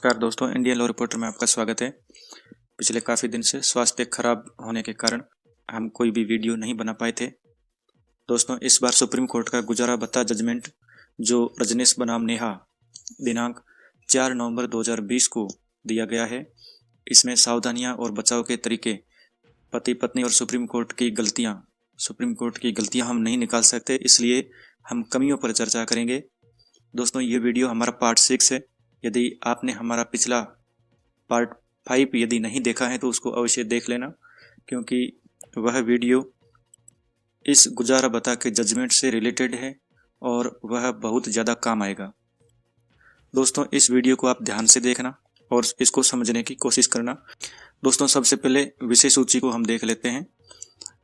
नमस्कार दोस्तों, Indian law reporter में आपका स्वागत है। पिछले काफ़ी दिन से स्वास्थ्य खराब होने के कारण हम कोई भी वीडियो नहीं बना पाए थे। दोस्तों, इस बार सुप्रीम कोर्ट का गुजारा भत्ता जजमेंट जो रजनीश बनाम नेहा दिनांक 4 नवंबर 2020 को दिया गया है, इसमें सावधानियां और बचाव के तरीके, पति पत्नी और सुप्रीम कोर्ट की गलतियां हम नहीं निकाल सकते, इसलिए हम कमियों पर चर्चा करेंगे। दोस्तों, ये वीडियो हमारा पार्ट 6 है। यदि आपने हमारा पिछला पार्ट 5 यदि नहीं देखा है तो उसको अवश्य देख लेना, क्योंकि वह वीडियो इस गुजारा भत्ता के जजमेंट से रिलेटेड है और वह बहुत ज़्यादा काम आएगा। दोस्तों, इस वीडियो को आप ध्यान से देखना और इसको समझने की कोशिश करना। दोस्तों, सबसे पहले विषय सूची को हम देख लेते हैं।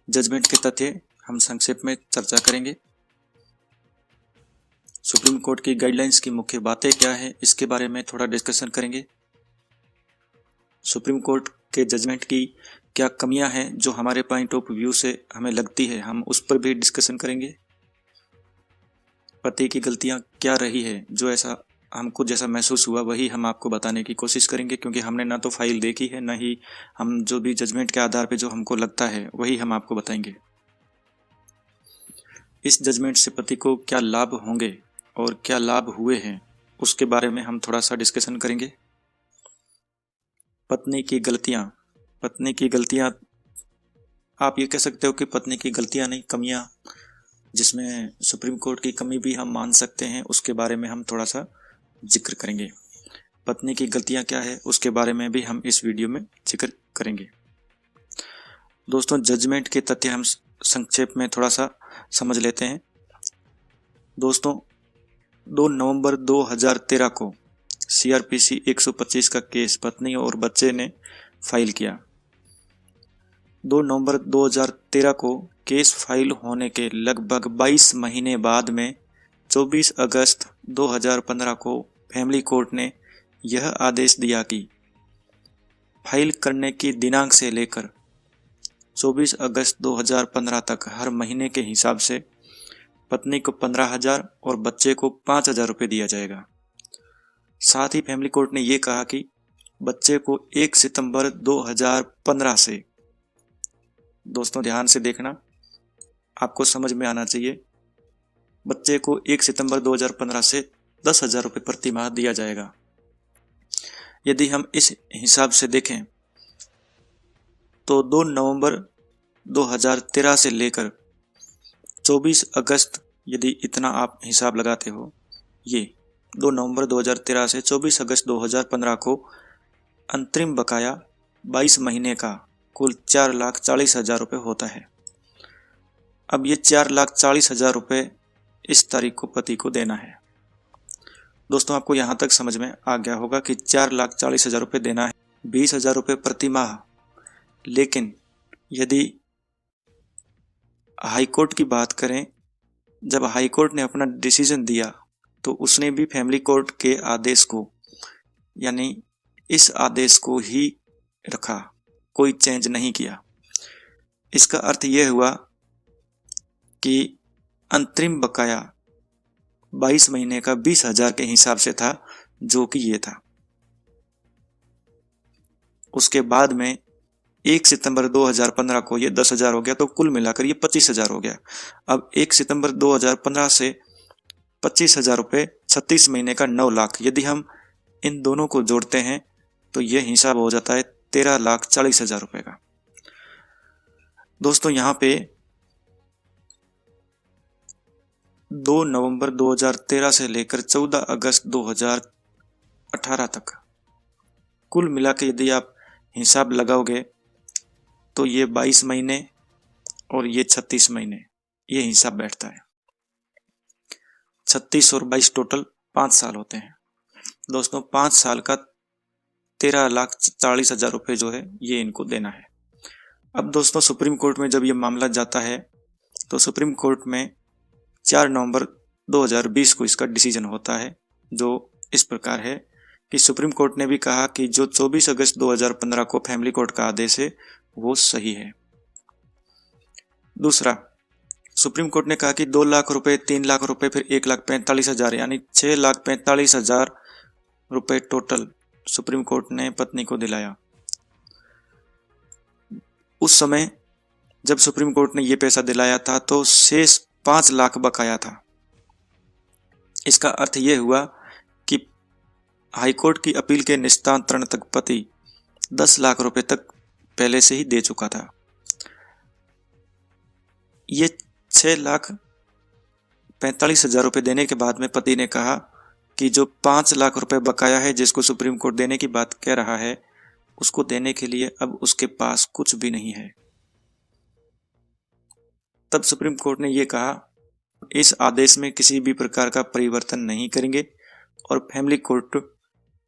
जजमेंट के तथ्य हम संक्षेप में चर्चा करेंगे। सुप्रीम कोर्ट की गाइडलाइंस की मुख्य बातें क्या है, इसके बारे में थोड़ा डिस्कशन करेंगे। सुप्रीम कोर्ट के जजमेंट की क्या कमियां हैं जो हमारे पॉइंट ऑफ व्यू से हमें लगती है, हम उस पर भी डिस्कशन करेंगे। पति की गलतियां क्या रही है, जो हमको जैसा महसूस हुआ वही हम आपको बताने की कोशिश करेंगे, क्योंकि हमने ना तो फाइल देखी है, ना ही हम जो भी जजमेंट के आधार पर जो हमको लगता है वही हम आपको बताएंगे। इस जजमेंट से पति को क्या लाभ होंगे और क्या लाभ हुए हैं, उसके बारे में हम थोड़ा सा डिस्कशन करेंगे। पत्नी की गलतियां आप ये कह सकते हो कि पत्नी की गलतियां नहीं, कमियां, जिसमें सुप्रीम कोर्ट की कमी भी हम मान सकते हैं, उसके बारे में हम थोड़ा सा जिक्र करेंगे। पत्नी की गलतियां क्या है उसके बारे में भी हम इस वीडियो में जिक्र करेंगे। दोस्तों, जजमेंट के तथ्य हम संक्षेप में थोड़ा सा समझ लेते हैं। दोस्तों, 2 नवंबर 2013 को CRPC 125 का केस पत्नी और बच्चे ने फाइल किया। 2 नवंबर 2013 को केस फाइल होने के लगभग 22 महीने बाद में 24 अगस्त 2015 को फैमिली कोर्ट ने यह आदेश दिया कि फाइल करने की दिनांक से लेकर 24 अगस्त 2015 तक हर महीने के हिसाब से पत्नी को 15,000 और बच्चे को 5,000 रुपये दिया जाएगा। साथ ही फैमिली कोर्ट ने यह कहा कि बच्चे को 1 सितंबर 2015 से, दोस्तों ध्यान से देखना, आपको समझ में आना चाहिए, बच्चे को 1 सितंबर 2015 से 10,000 रुपये प्रति माह दिया जाएगा। यदि हम इस हिसाब से देखें तो 2 नवंबर 2013 से लेकर 24 अगस्त, यदि इतना आप हिसाब लगाते हो, ये 2 नवंबर 2013 से 24 अगस्त 2015 को अंतरिम बकाया 22 महीने का कुल 4,40,000 रुपये होता है। अब ये 4,40,000 रुपये इस तारीख को पति को देना है। दोस्तों, आपको यहाँ तक समझ में आ गया होगा कि 4,40,000 रुपये देना है, 20,000 रुपये प्रति माह। लेकिन यदि हाईकोर्ट की बात करें, जब हाईकोर्ट ने अपना डिसीजन दिया तो उसने भी फैमिली कोर्ट के आदेश को, यानी इस आदेश को ही रखा, कोई चेंज नहीं किया। इसका अर्थ यह हुआ कि अंतरिम बकाया 22 महीने का 20,000 के हिसाब से था, जो कि ये था। उसके बाद में 1 सितंबर 2015 को ये 10,000 हो गया, तो कुल मिलाकर ये 25,000 हो गया। अब 1 सितंबर 2015 से 25,000 रुपये 36 महीने का 9 लाख, यदि हम इन दोनों को जोड़ते हैं तो ये हिसाब हो जाता है 13,40,000 रुपये का। दोस्तों, यहाँ पे 2 नवंबर 2013 से लेकर 14 अगस्त 2018 तक कुल मिला के यदि आप हिसाब लगाओगे तो ये 22 महीने और ये 36 महीने, ये हिसाब बैठता है। 36 और 22 टोटल 5 साल होते हैं। दोस्तों, 5 साल का 13,40,000 रुपये जो है ये इनको देना है। अब दोस्तों, सुप्रीम कोर्ट में जब ये मामला जाता है तो सुप्रीम कोर्ट में 4 नवंबर 2020 को इसका डिसीजन होता है, जो इस प्रकार है कि सुप्रीम कोर्ट ने भी कहा कि जो 24 अगस्त 2015 को फैमिली कोर्ट का आदेश है वो सही है। दूसरा, सुप्रीम कोर्ट ने कहा कि 2 लाख रुपए, 3 लाख रुपए, फिर 1,45,000, यानी 6,45,000 रुपए टोटल सुप्रीम कोर्ट ने पत्नी को दिलाया। उस समय जब सुप्रीम कोर्ट ने ये पैसा दिलाया था तो शेष 5 लाख बकाया था। इसका अर्थ ये हुआ कि हाईकोर्ट की अपील के निस्तारण तक पति 10 लाख रुपए तक पहले से ही दे चुका था। ये 6,45,000 रुपए देने के बाद में पति ने कहा कि जो 5 लाख रुपए बकाया है जिसको सुप्रीम कोर्ट देने की बात कह रहा है, उसको देने के लिए अब उसके पास कुछ भी नहीं है। तब सुप्रीम कोर्ट ने यह कहा, इस आदेश में किसी भी प्रकार का परिवर्तन नहीं करेंगे और फैमिली कोर्ट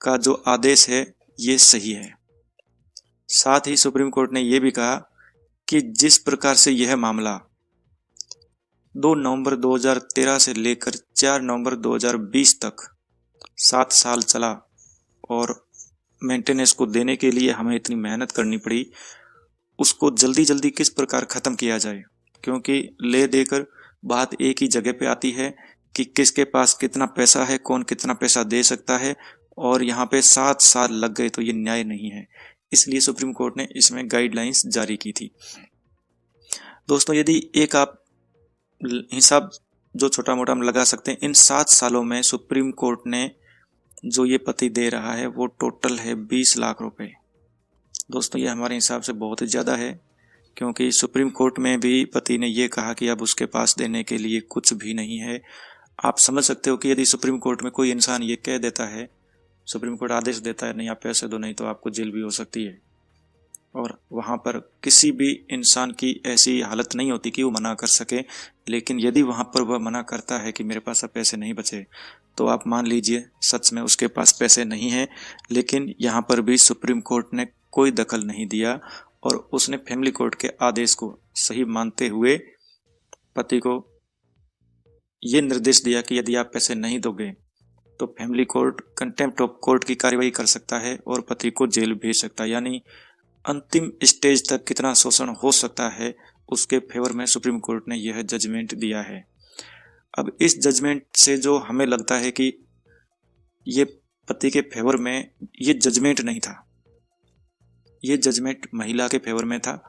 का जो आदेश है ये सही है। साथ ही सुप्रीम कोर्ट ने यह भी कहा कि जिस प्रकार से यह मामला 2 नवंबर 2013 से लेकर 4 नवंबर 2020 तक 7 साल चला और मेंटेनेंस को देने के लिए हमें इतनी मेहनत करनी पड़ी, उसको जल्दी जल्दी किस प्रकार खत्म किया जाए, क्योंकि ले देकर बात एक ही जगह पे आती है कि किसके पास कितना पैसा है, कौन कितना पैसा दे सकता है, और यहाँ पे 7 साल लग गए तो ये न्याय नहीं है। इसलिए सुप्रीम कोर्ट ने इसमें गाइडलाइंस जारी की थी। दोस्तों, यदि एक आप हिसाब जो छोटा मोटा हम लगा सकते हैं, इन 7 सालों में सुप्रीम कोर्ट ने जो ये पति दे रहा है वो टोटल है 20 लाख रुपए। दोस्तों, ये हमारे हिसाब से बहुत ही ज़्यादा है, क्योंकि सुप्रीम कोर्ट में भी पति ने ये कहा कि अब उसके पास देने के लिए कुछ भी नहीं है। आप समझ सकते हो कि यदि सुप्रीम कोर्ट में कोई इंसान ये कह देता है, सुप्रीम कोर्ट आदेश देता है नहीं आप पैसे दो नहीं तो आपको जेल भी हो सकती है, और वहाँ पर किसी भी इंसान की ऐसी हालत नहीं होती कि वो मना कर सके। लेकिन यदि वहाँ पर वह मना करता है कि मेरे पास अब पैसे नहीं बचे, तो आप मान लीजिए सच में उसके पास पैसे नहीं हैं। लेकिन यहाँ पर भी सुप्रीम कोर्ट ने कोई दखल नहीं दिया और उसने फैमिली कोर्ट के आदेश को सही मानते हुए पति को ये निर्देश दिया कि यदि आप पैसे नहीं दोगे तो family court contempt of court की कार्रवाई कर सकता है और पति को जेल भेज सकता है। यानी अंतिम स्टेज तक कितना शोषण हो सकता है उसके फेवर में सुप्रीम कोर्ट ने यह जजमेंट दिया है। अब इस जजमेंट से जो हमें लगता है कि ये पति के फेवर में ये जजमेंट नहीं था, ये जजमेंट महिला के फेवर में था।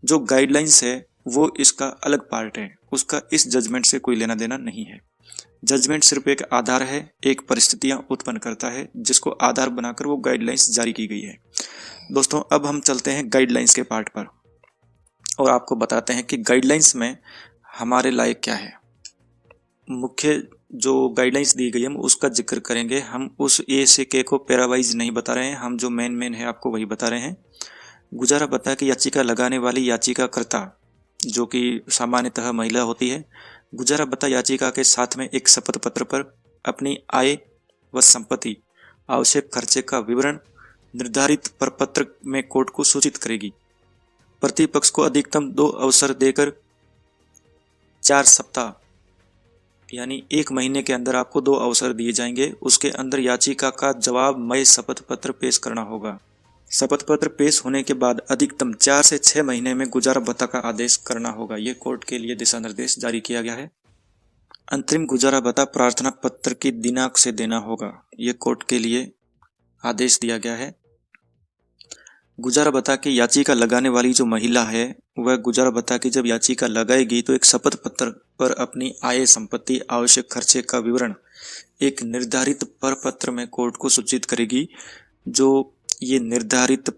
जो गाइडलाइंस है वो इसका अलग पार्ट है, उसका इस जजमेंट से कोई लेना देना नहीं है। जजमेंट सिर्फ एक आधार है, एक परिस्थितियां उत्पन्न करता है जिसको आधार बनाकर वो गाइडलाइंस जारी की गई है। दोस्तों, अब हम चलते हैं गाइडलाइंस के पार्ट पर और आपको बताते हैं कि गाइडलाइंस में हमारे लायक क्या है। मुख्य जो गाइडलाइंस दी गई है हम उसका जिक्र करेंगे। हम उस ए से के को पैरावाइज नहीं बता रहे हैं, हम जो मेन है आपको वही बता रहे हैं। गुजारा बता कि याचिका लगाने वाली याचिकाकर्ता जो कि सामान्यतः महिला होती है, गुजारा बता याचिका के साथ में एक शपथ पत्र पर अपनी आय व संपत्ति, आवश्यक खर्चे का विवरण निर्धारित प्रपत्र में कोर्ट को सूचित करेगी। प्रतिपक्ष को अधिकतम 2 अवसर देकर 4 सप्ताह यानी 1 महीने के अंदर आपको 2 अवसर दिए जाएंगे। उसके अंदर याचिका का जवाबमय शपथ पत्र पेश करना होगा। शपथ पत्र पेश होने के बाद अधिकतम 4 से 6 महीने में गुजारा भत्ता का आदेश करना होगा। ये कोर्ट के लिए दिशा निर्देश जारी किया गया है। अंतरिम गुजारा भत्ता प्रार्थना पत्र की दिनांक से देना होगा, ये कोर्ट के लिए आदेश दिया गया है। गुजारा भत्ता की याचिका लगाने वाली जो महिला है वह गुजारा भत्ता की जब याचिका लगाएगी तो एक शपथ पत्र पर अपनी आय, संपत्ति, आवश्यक खर्चे का विवरण एक निर्धारित प्रपत्र में कोर्ट को सूचित करेगी। जो ये निर्धारित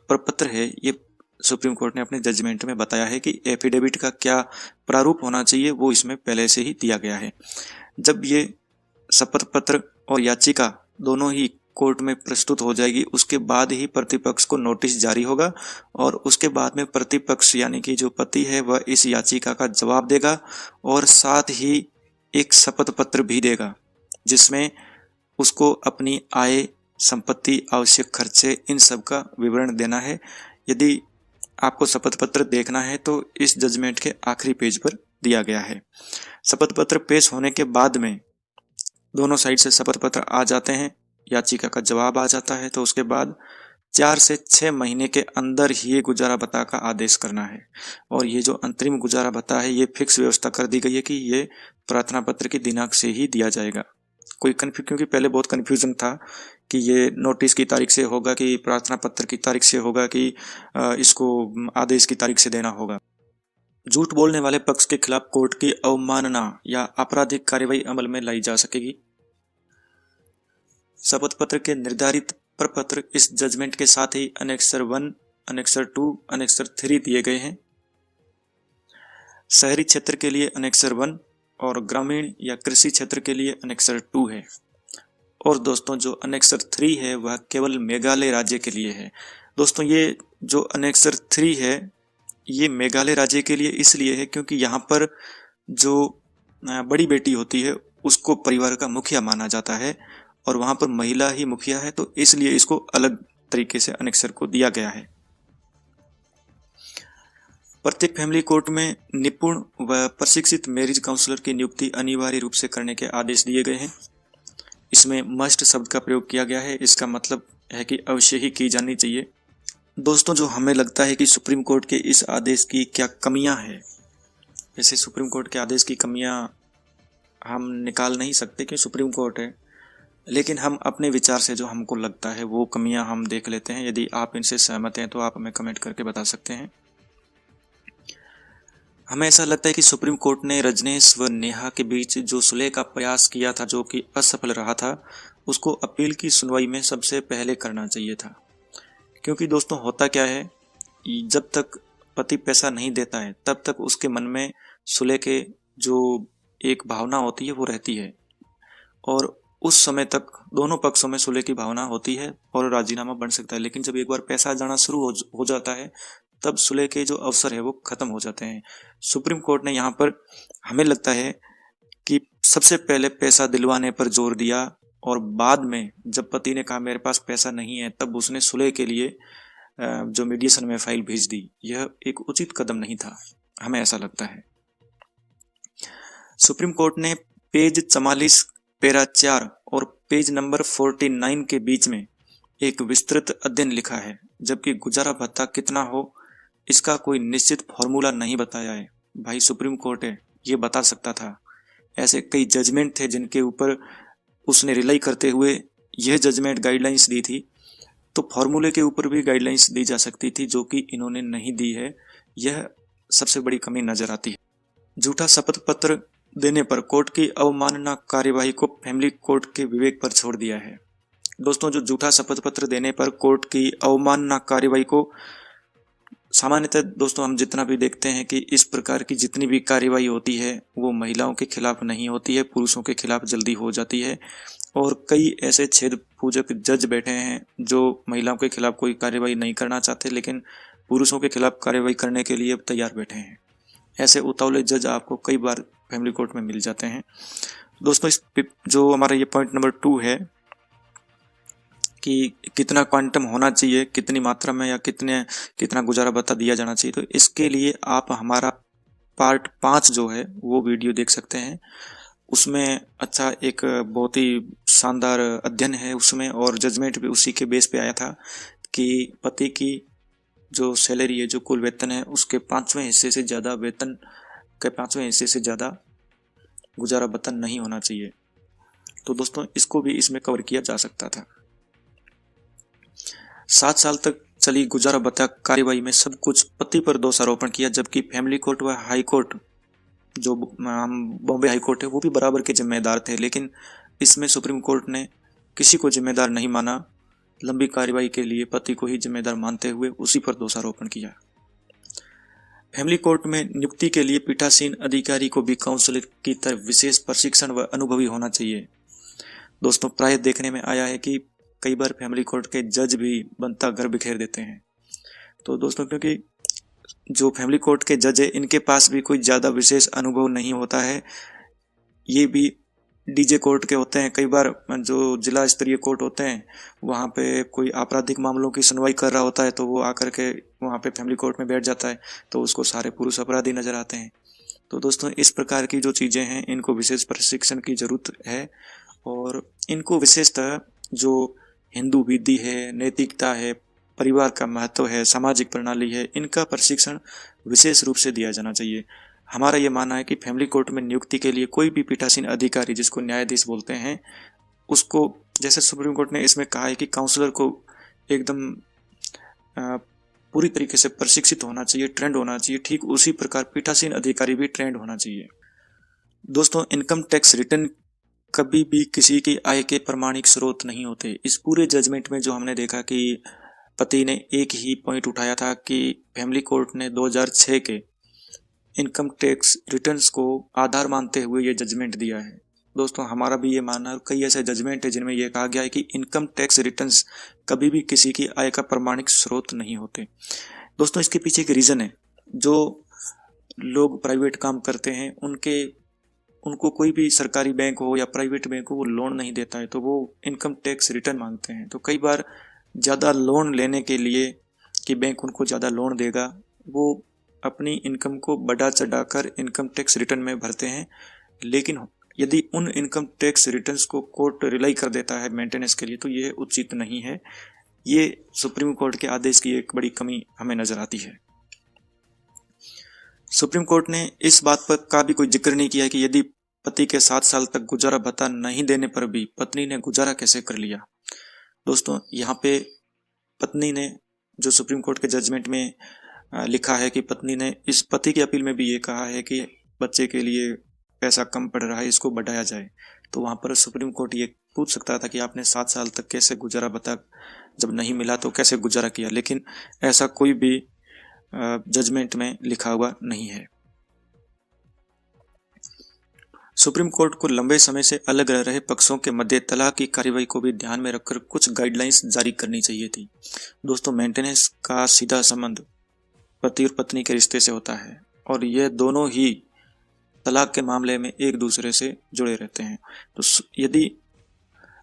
प्रपत्र है ये सुप्रीम कोर्ट ने अपने जजमेंट में बताया है कि एफिडेविट का क्या प्रारूप होना चाहिए वो इसमें पहले से ही दिया गया है। जब ये शपथ पत्र और याचिका दोनों ही कोर्ट में प्रस्तुत हो जाएगी उसके बाद ही प्रतिपक्ष को नोटिस जारी होगा और उसके बाद में प्रतिपक्ष यानी कि जो पति है वह इस याचिका का जवाब देगा और साथ ही एक शपथ पत्र भी देगा जिसमें उसको अपनी आय, संपत्ति, आवश्यक खर्चे इन सब का विवरण देना है। यदि आपको शपथ पत्र देखना है तो इस जजमेंट के आखिरी पेज पर दिया गया है। शपथ पत्र पेश होने के बाद में दोनों साइड से शपथ पत्र आ जाते हैं, याचिका का जवाब आ जाता है, तो उसके बाद 4 से 6 महीने के अंदर ही गुजारा भत्ता का आदेश करना है। और ये जो अंतरिम गुजारा भत्ता है ये फिक्स व्यवस्था कर दी गई है कि ये प्रार्थना पत्र की दिनांक से ही दिया जाएगा। क्योंकि पहले बहुत कन्फ्यूजन था कि ये नोटिस की तारीख से होगा, कि प्रार्थना पत्र की तारीख से होगा, कि इसको आदेश की तारीख से देना होगा। झूठ बोलने वाले पक्ष के खिलाफ कोर्ट की अवमानना या आपराधिक कार्यवाही अमल में लाई जा सकेगी। शपथ पत्र के निर्धारित प्रपत्र इस जजमेंट के साथ ही अनेक्सर 1, अनेक्सर 2, अनेक्सर 3 दिए गए हैं। शहरी क्षेत्र के लिए अनेक्सर 1 और ग्रामीण या कृषि क्षेत्र के लिए अनेक्सर 2 है। और दोस्तों जो अनेक्सर 3 है वह केवल मेघालय राज्य के लिए है। दोस्तों ये जो अनेक्सर 3 है ये मेघालय राज्य के लिए इसलिए है क्योंकि यहाँ पर जो बड़ी बेटी होती है उसको परिवार का मुखिया माना जाता है और वहाँ पर महिला ही मुखिया है, तो इसलिए इसको अलग तरीके से अनेक्सर को दिया गया है। प्रत्येक फैमिली कोर्ट में निपुण व प्रशिक्षित मैरिज काउंसलर की नियुक्ति अनिवार्य रूप से करने के आदेश दिए गए हैं। इसमें मस्ट शब्द का प्रयोग किया गया है, इसका मतलब है कि अवश्य ही की जानी चाहिए। दोस्तों जो हमें लगता है कि सुप्रीम कोर्ट के इस आदेश की क्या कमियां हैं, वैसे सुप्रीम कोर्ट के आदेश की कमियां हम निकाल नहीं सकते कि सुप्रीम कोर्ट है, लेकिन हम अपने विचार से जो हमको लगता है वो कमियां हम देख लेते हैं। यदि आप इनसे सहमत हैं तो आप हमें कमेंट करके बता सकते हैं। हमें ऐसा लगता है कि सुप्रीम कोर्ट ने रजनीश व नेहा के बीच जो सुलह का प्रयास किया था जो कि असफल रहा था, उसको अपील की सुनवाई में सबसे पहले करना चाहिए था। क्योंकि दोस्तों होता क्या है, जब तक पति पैसा नहीं देता है तब तक उसके मन में सुलह के जो एक भावना होती है वो रहती है और उस समय तक दोनों पक्षों में सुलह की भावना होती है और राजीनामा बन सकता है। लेकिन जब एक बार पैसा जाना शुरू हो जाता है तब सुलह के जो अवसर है वो खत्म हो जाते हैं। सुप्रीम कोर्ट ने यहाँ पर हमें लगता है कि सबसे पहले पैसा दिलवाने पर जोर दिया और बाद में जब पति ने कहा मेरे पास पैसा नहीं है तब उसने सुलह के लिए जो मीडिएशन में फाइल भेज दी। यह एक उचित कदम नहीं था, हमें ऐसा लगता है। सुप्रीम कोर्ट ने पेज 44 पैरा 4 और पेज नंबर 49 के बीच में एक विस्तृत अध्ययन लिखा है, जबकि गुजारा भत्ता कितना हो इसका कोई निश्चित फॉर्मूला नहीं बताया है। भाई सुप्रीम कोर्ट है, ये बता सकता था। ऐसे कई जजमेंट थे जिनके ऊपर उसने रिलाई करते हुए यह जजमेंट गाइडलाइंस दी थी, तो फॉर्मूले के ऊपर भी गाइडलाइंस दी जा सकती थी जो कि इन्होंने नहीं दी है। यह सबसे बड़ी कमी नजर आती है। झूठा शपथ पत्र देने पर कोर्ट की अवमानना कार्यवाही को फैमिली कोर्ट के विवेक पर छोड़ दिया है। दोस्तों जो झूठा शपथ पत्र देने पर कोर्ट की अवमानना कार्यवाही को सामान्यतः दोस्तों हम जितना भी देखते हैं कि इस प्रकार की जितनी भी कार्यवाही होती है वो महिलाओं के खिलाफ नहीं होती है, पुरुषों के खिलाफ जल्दी हो जाती है। और कई ऐसे छेद पूजक जज बैठे हैं जो महिलाओं के खिलाफ कोई कार्यवाही नहीं करना चाहते लेकिन पुरुषों के खिलाफ कार्यवाही करने के लिए तैयार बैठे हैं। ऐसे उतावले जज आपको कई बार फैमिली कोर्ट में मिल जाते हैं। दोस्तों इस जो हमारा ये पॉइंट नंबर 2 है कि कितना क्वांटम होना चाहिए, कितनी मात्रा में या कितना गुजारा भत्ता दिया जाना चाहिए, तो इसके लिए आप हमारा पार्ट 5 जो है वो वीडियो देख सकते हैं। उसमें अच्छा एक बहुत ही शानदार अध्ययन है उसमें, और जजमेंट भी उसी के बेस पे आया था कि पति की जो सैलरी है, जो कुल वेतन है, उसके 5वें हिस्से से ज़्यादा वेतन के 5वें हिस्से से ज़्यादा गुजारा भत्ता नहीं होना चाहिए। तो दोस्तों इसको भी इसमें कवर किया जा सकता था। 7 साल तक चली गुजारा भत्ता कार्यवाही में सब कुछ पति पर दोषारोपण किया, जबकि फैमिली कोर्ट व हाई कोर्ट जो बॉम्बे हाई कोर्ट है वो भी बराबर के जिम्मेदार थे, लेकिन इसमें सुप्रीम कोर्ट ने किसी को जिम्मेदार नहीं माना। लंबी कार्यवाही के लिए पति को ही जिम्मेदार मानते हुए उसी पर दोषारोपण किया। फैमिली कोर्ट में नियुक्ति के लिए पीठासीन अधिकारी को भी काउंसलर की तरह विशेष प्रशिक्षण व अनुभवी होना चाहिए। दोस्तों प्राय देखने में आया है कि कई बार फैमिली कोर्ट के जज भी बनता घर बिखेर देते हैं। तो दोस्तों क्योंकि जो फैमिली कोर्ट के जज है इनके पास भी कोई ज़्यादा विशेष अनुभव नहीं होता है, ये भी डीजे कोर्ट के होते हैं। कई बार जो जिला स्तरीय कोर्ट होते हैं वहाँ पे कोई आपराधिक मामलों की सुनवाई कर रहा होता है तो वो आकर के वहाँ पे फैमिली कोर्ट में बैठ जाता है तो उसको सारे पुरुष अपराधी नजर आते हैं। तो दोस्तों इस प्रकार की जो चीज़ें हैं इनको विशेष प्रशिक्षण की जरूरत है, और इनको विशेषतः जो हिंदू विधि है, नैतिकता है, परिवार का महत्व है, सामाजिक प्रणाली है, इनका प्रशिक्षण विशेष रूप से दिया जाना चाहिए। हमारा ये मानना है कि फैमिली कोर्ट में नियुक्ति के लिए कोई भी पीठासीन अधिकारी जिसको न्यायाधीश बोलते हैं उसको जैसे सुप्रीम कोर्ट ने इसमें कहा है कि काउंसलर को एकदम पूरी तरीके से प्रशिक्षित होना चाहिए, ट्रेंड होना चाहिए, ठीक उसी प्रकार पीठासीन अधिकारी भी ट्रेंड होना चाहिए। दोस्तों, इनकम टैक्स रिटर्न कभी भी किसी की आय के प्रमाणिक स्रोत नहीं होते। इस पूरे जजमेंट में जो हमने देखा कि पति ने एक ही पॉइंट उठाया था कि फैमिली कोर्ट ने 2006 के इनकम टैक्स रिटर्न्स को आधार मानते हुए ये जजमेंट दिया है। दोस्तों, हमारा भी ये मानना है, कई ऐसे जजमेंट है जिनमें यह कहा गया है कि इनकम टैक्स रिटर्न्स कभी भी किसी की आय का प्रमाणिक स्रोत नहीं होते। दोस्तों, इसके पीछे एक रीज़न है। जो लोग प्राइवेट काम करते हैं उनको कोई भी सरकारी बैंक हो या प्राइवेट बैंक हो वो लोन नहीं देता है, तो वो इनकम टैक्स रिटर्न मांगते हैं। तो कई बार ज़्यादा लोन लेने के लिए कि बैंक उनको ज़्यादा लोन देगा, वो अपनी इनकम को बढ़ा चढ़ाकर इनकम टैक्स रिटर्न में भरते हैं। लेकिन यदि उन इनकम टैक्स रिटर्न्स को कोर्ट रिलाई कर देता है मेंटेनेंस के लिए, तो ये उचित नहीं है। ये सुप्रीम कोर्ट के आदेश की एक बड़ी कमी हमें नजर आती है। सुप्रीम कोर्ट ने इस बात पर का भी कोई जिक्र नहीं किया कि यदि पति के 7 साल तक गुजारा भत्ता नहीं देने पर भी पत्नी ने गुजारा कैसे कर लिया। दोस्तों, यहाँ पे पत्नी ने, जो सुप्रीम कोर्ट के जजमेंट में लिखा है कि पत्नी ने इस पति की अपील में भी ये कहा है कि बच्चे के लिए पैसा कम पड़ रहा है, इसको बढ़ाया जाए। तो वहाँ पर सुप्रीम कोर्ट ये पूछ सकता था कि आपने 7 साल तक कैसे गुजारा भत्ता जब नहीं मिला तो कैसे गुजारा किया, लेकिन ऐसा कोई भी जजमेंट में लिखा हुआ नहीं है। सुप्रीम कोर्ट को लंबे समय से अलग रह रहे पक्षों के मध्य तलाक की कार्यवाही को भी ध्यान में रखकर कुछ गाइडलाइंस जारी करनी चाहिए थी। दोस्तों, मेंटेनेंस का सीधा संबंध पति और पत्नी के रिश्ते से होता है और ये दोनों ही तलाक के मामले में एक दूसरे से जुड़े रहते हैं। तो यदि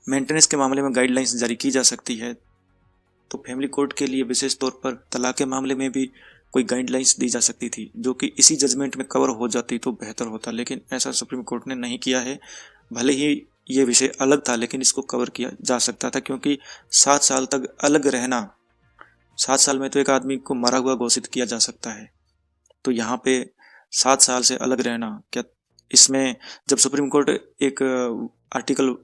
मेंटेनेंस के मामले में गाइडलाइंस जारी की जा सकती है तो फैमिली कोर्ट के लिए विशेष तौर पर तलाक के मामले में भी कोई गाइडलाइंस दी जा सकती थी, जो कि इसी जजमेंट में कवर हो जाती तो बेहतर होता। लेकिन ऐसा सुप्रीम कोर्ट ने नहीं किया है। भले ही ये विषय अलग था, लेकिन इसको कवर किया जा सकता था, क्योंकि 7 साल तक अलग रहना, 7 साल में तो एक आदमी को मरा हुआ घोषित किया जा सकता है। तो यहाँ पे 7 साल से अलग रहना, क्या इसमें जब सुप्रीम कोर्ट एक आर्टिकल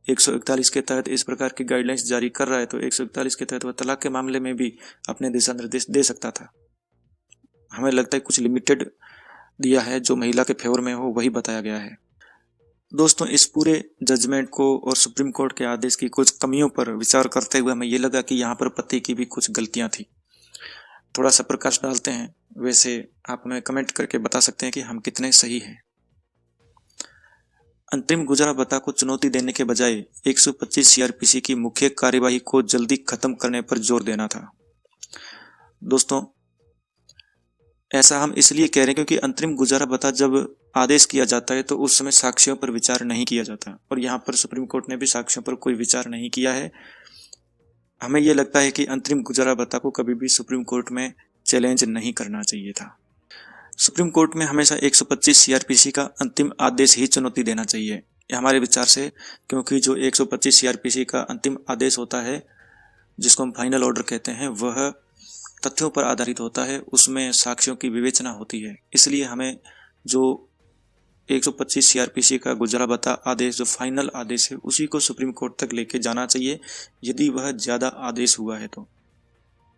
141 के तहत इस प्रकार की गाइडलाइंस जारी कर रहा है, तो 141 के तहत वह तलाक के मामले में भी अपने दिशा निर्देश दे सकता था। हमें लगता है कुछ लिमिटेड दिया है, जो महिला के फेवर में हो वही बताया गया है। दोस्तों, इस पूरे जजमेंट को और सुप्रीम कोर्ट के आदेश की कुछ कमियों पर विचार करते हुए हमें ये लगा कि यहाँ पर पति की भी कुछ गलतियां थी। थोड़ा सा प्रकाश डालते हैं। वैसे आप हमें कमेंट करके बता सकते हैं कि हम कितने सही हैं। अंतरिम गुजारा भत्ता को चुनौती देने के बजाय 125 सीआरपीसी की मुख्य कार्यवाही को जल्दी खत्म करने पर जोर देना था। दोस्तों, ऐसा हम इसलिए कह रहे हैं क्योंकि अंतरिम गुजारा भत्ता जब आदेश किया जाता है तो उस समय साक्ष्यों पर विचार नहीं किया जाता, और यहाँ पर सुप्रीम कोर्ट ने भी साक्ष्यों पर कोई विचार नहीं किया है। हमें यह लगता है कि अंतरिम गुजारा भत्ता को कभी भी सुप्रीम कोर्ट में चैलेंज नहीं करना चाहिए था। सुप्रीम कोर्ट में हमेशा 125 सीआरपीसी का अंतिम आदेश ही चुनौती देना चाहिए, हमारे विचार से, क्योंकि जो 125 सीआरपीसी का अंतिम आदेश होता है, जिसको हम फाइनल ऑर्डर कहते हैं, वह तथ्यों पर आधारित होता है, उसमें साक्ष्यों की विवेचना होती है। इसलिए हमें जो 125 सीआरपीसी का गुजारा भत्ता आदेश, जो फाइनल आदेश है, उसी को सुप्रीम कोर्ट तक लेके जाना चाहिए, यदि वह ज़्यादा आदेश हुआ है तो।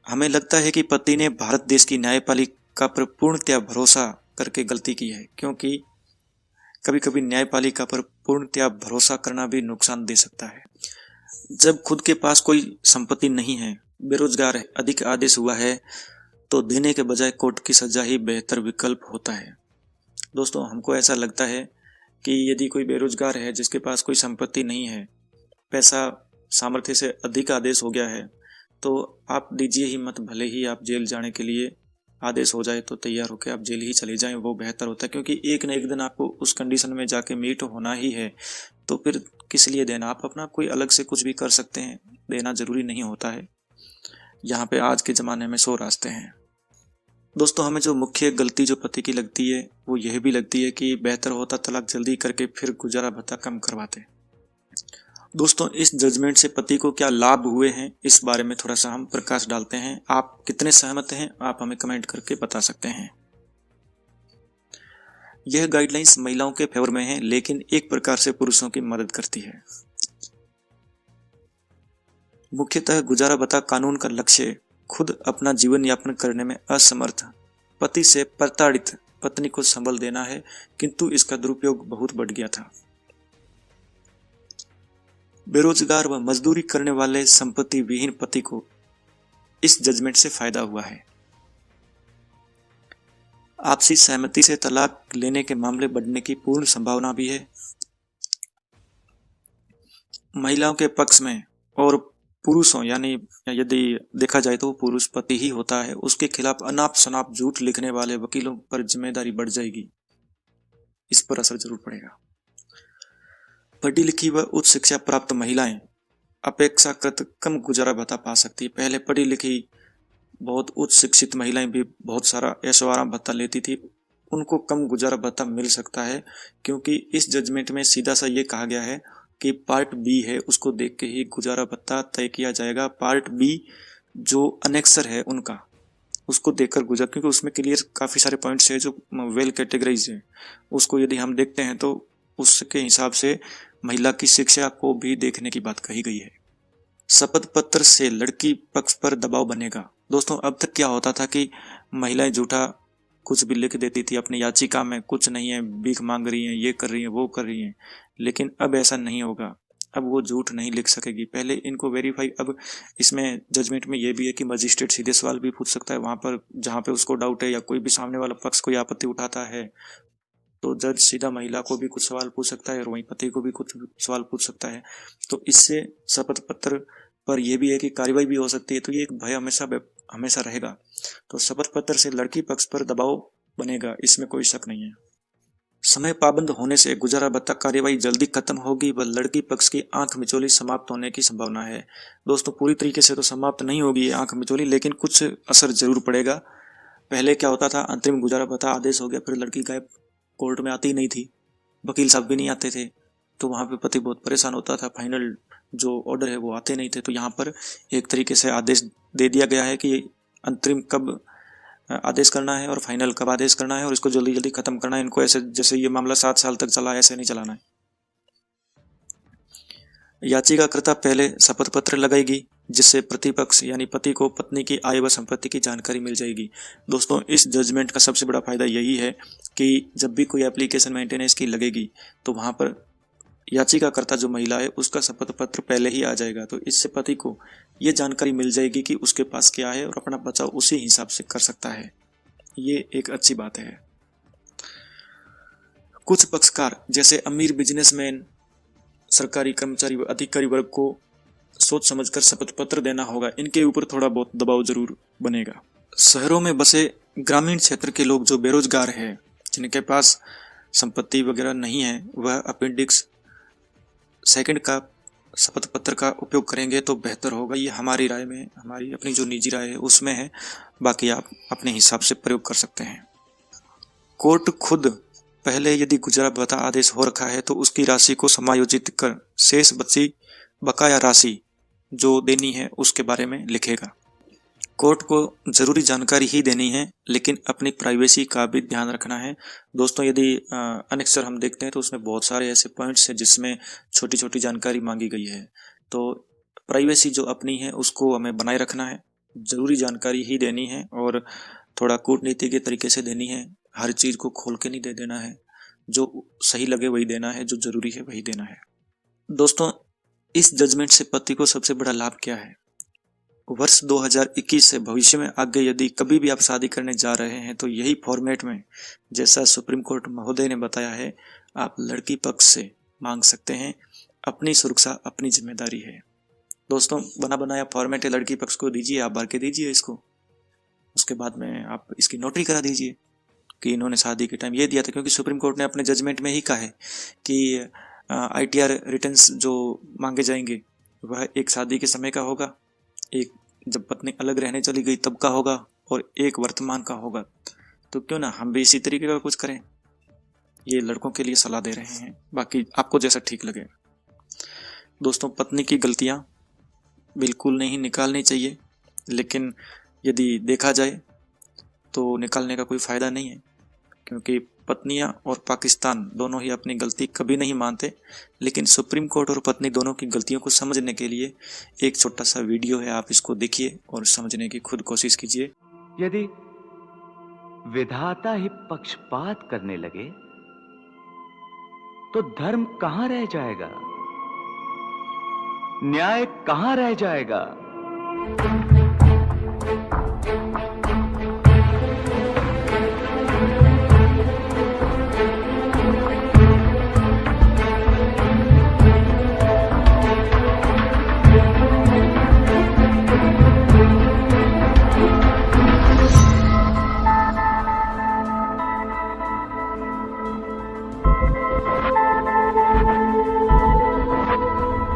हमें लगता है कि पति ने भारत देश की न्यायपालिका पर पूर्णतया भरोसा करके गलती की है, क्योंकि कभी कभी न्यायपालिका पर पूर्णतया भरोसा करना भी नुकसान दे सकता है। जब खुद के पास कोई संपत्ति नहीं है, बेरोजगार है, अधिक आदेश हुआ है, तो देने के बजाय कोर्ट की सजा ही बेहतर विकल्प होता है। दोस्तों, हमको ऐसा लगता है कि यदि कोई बेरोजगार है जिसके पास कोई संपत्ति नहीं है, पैसा सामर्थ्य से अधिक आदेश हो गया है, तो आप दीजिए ही मत, भले ही आप जेल जाने के लिए आदेश हो जाए तो तैयार होकर आप जेल ही चले जाएं, वो बेहतर होता है। क्योंकि एक न एक दिन आपको उस कंडीशन में जाके मीट होना ही है, तो फिर किस लिए देना। आप अपना कोई अलग से कुछ भी कर सकते हैं, देना जरूरी नहीं होता है। यहाँ पे आज के ज़माने में 100 रास्ते हैं। दोस्तों, हमें जो मुख्य गलती जो पति की लगती है वो यह भी लगती है कि बेहतर होता तलाक जल्दी करके फिर गुजारा भत्ता कम करवाते। दोस्तों, इस जजमेंट से पति को क्या लाभ हुए हैं, इस बारे में थोड़ा सा हम प्रकाश डालते हैं। आप कितने सहमत हैं, आप हमें कमेंट करके बता सकते हैं। यह गाइडलाइंस महिलाओं के फेवर में है, लेकिन एक प्रकार से पुरुषों की मदद करती है। मुख्यतः गुजारा भत्ता कानून का लक्ष्य खुद अपना जीवन यापन करने में असमर्थ पति से प्रताड़ित पत्नी को संबल देना है, किंतु इसका दुरुपयोग बहुत बढ़ गया था। बेरोजगार व मजदूरी करने वाले संपत्ति विहीन पति को इस जजमेंट से फायदा हुआ है। आपसी सहमति से तलाक लेने के मामले बढ़ने की पूर्ण संभावना भी है। महिलाओं के पक्ष में और पुरुषों, यानी यदि देखा जाए तो पुरुष पति ही होता है, उसके खिलाफ अनाप शनाप झूठ लिखने वाले वकीलों पर जिम्मेदारी बढ़ जाएगी। इस पर असर जरूर पड़ेगा। पढ़ी लिखी व उच्च शिक्षा प्राप्त महिलाएं अपेक्षाकृत कम गुजारा भत्ता पा सकती है। पहले पढ़ी लिखी बहुत उच्च शिक्षित महिलाएं भी बहुत सारा ऐशो आराम भत्ता लेती थी, उनको कम गुजारा भत्ता मिल सकता है, क्योंकि इस जजमेंट में सीधा सा ये कहा गया है कि पार्ट बी है उसको देख के ही गुजारा भत्ता तय किया जाएगा। पार्ट बी जो अनेक्सर है उनका, उसको देखकर गुजार, क्योंकि उसमें क्लियर काफी सारे पॉइंट्स है जो वेल कैटेगराइज है, उसको यदि हम देखते हैं तो उसके हिसाब से महिला की शिक्षा को भी देखने की बात कही गई है। शपथ पत्र से लड़की पक्ष पर दबाव बनेगा। दोस्तों, अब तक क्या होता था कि महिलाएं झूठा कुछ भी लिख देती थी अपनी याचिका में, कुछ नहीं है, भीख मांग रही हैं, ये कर रही हैं, वो कर रही हैं, लेकिन अब ऐसा नहीं होगा। अब वो झूठ नहीं लिख सकेगी। पहले इनको वेरीफाई, अब इसमें जजमेंट में ये भी है कि मजिस्ट्रेट सीधे सवाल भी पूछ सकता है वहां पर जहां पे उसको डाउट है, या कोई भी सामने वाला पक्ष कोई आपत्ति उठाता है तो जज सीधा महिला को भी कुछ सवाल पूछ सकता है और वहीं पति को भी कुछ सवाल पूछ सकता है। तो इससे शपथ पत्र पर यह भी है कि कार्रवाई भी हो सकती है, तो ये एक भय हमेशा रहेगा। तो शपथ पत्र से लड़की पक्ष पर दबाव बनेगा, इसमें कोई शक नहीं है। समय पाबंद होने से गुजारा भत्ता कार्यवाही जल्दी खत्म होगी व लड़की पक्ष की आंख मिचौली समाप्त होने की संभावना है। दोस्तों, पूरी तरीके से तो समाप्त नहीं होगी ये आंख मिचौली, लेकिन कुछ असर जरूर पड़ेगा। पहले क्या होता था, अंतरिम गुजारा भत्ता आदेश हो गया, फिर लड़की गायब, कोर्ट में आती ही नहीं थी, वकील साहब भी नहीं आते थे, तो वहां पे पति बहुत परेशान होता था, फाइनल जो ऑर्डर है वो आते नहीं थे। तो यहाँ पर एक तरीके से आदेश दे दिया गया है कि अंतरिम कब आदेश करना है और फाइनल कब आदेश करना है, और इसको जल्दी जल्दी खत्म करना है। इनको ऐसे जैसे ये मामला 7 साल तक चला, ऐसे नहीं चलाना है। याचिकाकर्ता पहले शपथ पत्र लगाएगी, जिससे प्रतिपक्ष यानी पति को पत्नी की आय व संपत्ति की जानकारी मिल जाएगी। दोस्तों, इस जजमेंट का सबसे बड़ा फायदा यही है कि जब भी कोई एप्लीकेशन मेंटेनेंस की लगेगी तो वहां पर याचिकाकर्ता जो महिला है उसका शपथ पत्र पहले ही आ जाएगा। तो इससे पति को ये जानकारी मिल जाएगी कि उसके पास क्या है और अपना बचाव उसी हिसाब से कर सकता है। ये एक अच्छी बात है। कुछ पक्षकार जैसे अमीर बिजनेसमैन, सरकारी कर्मचारी व अधिकारी वर्ग को सोच समझकर शपथ पत्र देना होगा, इनके ऊपर थोड़ा बहुत दबाव जरूर बनेगा। शहरों में बसे ग्रामीण क्षेत्र के लोग जो बेरोजगार हैं, जिनके पास संपत्ति वगैरह नहीं है, वह अपेंडिक्स सेकंड का शपथ पत्र का उपयोग करेंगे तो बेहतर होगा। ये हमारी राय में, हमारी अपनी जो निजी राय है उसमें है, बाकी आप अपने हिसाब से प्रयोग कर सकते हैं। कोर्ट खुद पहले यदि गुजारा भत्ता आदेश हो रखा है तो उसकी राशि को समायोजित कर शेष बची बकाया राशि जो देनी है उसके बारे में लिखेगा। कोर्ट को जरूरी जानकारी ही देनी है, लेकिन अपनी प्राइवेसी का भी ध्यान रखना है। दोस्तों, यदि अनेक्सर हम देखते हैं तो उसमें बहुत सारे ऐसे पॉइंट्स हैं जिसमें छोटी छोटी जानकारी मांगी गई है। तो प्राइवेसी जो अपनी है उसको हमें बनाए रखना है, जरूरी जानकारी ही देनी है और थोड़ा कूटनीति के तरीके से देनी है। हर चीज को खोल के नहीं दे देना है, जो सही लगे वही देना है, जो जरूरी है वही देना है। दोस्तों, इस जजमेंट से पति को सबसे बड़ा लाभ क्या है? वर्ष 2021 से भविष्य में आगे यदि कभी भी आप शादी करने जा रहे हैं तो यही फॉर्मेट में, जैसा सुप्रीम कोर्ट महोदय ने बताया है, आप लड़की पक्ष से मांग सकते हैं। अपनी सुरक्षा अपनी जिम्मेदारी है। दोस्तों, बना बनाया फॉर्मेट है, लड़की पक्ष को दीजिए, आप भर के दीजिए इसको, उसके बाद में आप इसकी नोटरी करा दीजिए कि इन्होंने शादी के टाइम ये दिया था, क्योंकि सुप्रीम कोर्ट ने अपने जजमेंट में ही कहा है कि ITR रिटर्न्स जो मांगे जाएंगे वह एक शादी के समय का होगा, एक जब पत्नी अलग रहने चली गई तब का होगा, और एक वर्तमान का होगा। तो क्यों ना हम भी इसी तरीके का कुछ करें। ये लड़कों के लिए सलाह दे रहे हैं, बाकी आपको जैसा ठीक लगे। दोस्तों, पत्नी की गलतियां बिल्कुल नहीं निकालनी चाहिए, लेकिन यदि देखा जाए तो निकालने का कोई फायदा नहीं है, क्योंकि पत्नियां और पाकिस्तान दोनों ही अपनी गलती कभी नहीं मानते, लेकिन सुप्रीम कोर्ट और पत्नी दोनों की गलतियों को समझने के लिए एक छोटा सा वीडियो है, आप इसको देखिए और समझने की खुद कोशिश कीजिए। यदि विधाता ही पक्षपात करने लगे तो धर्म कहां रह जाएगा, न्याय कहां रह जाएगा।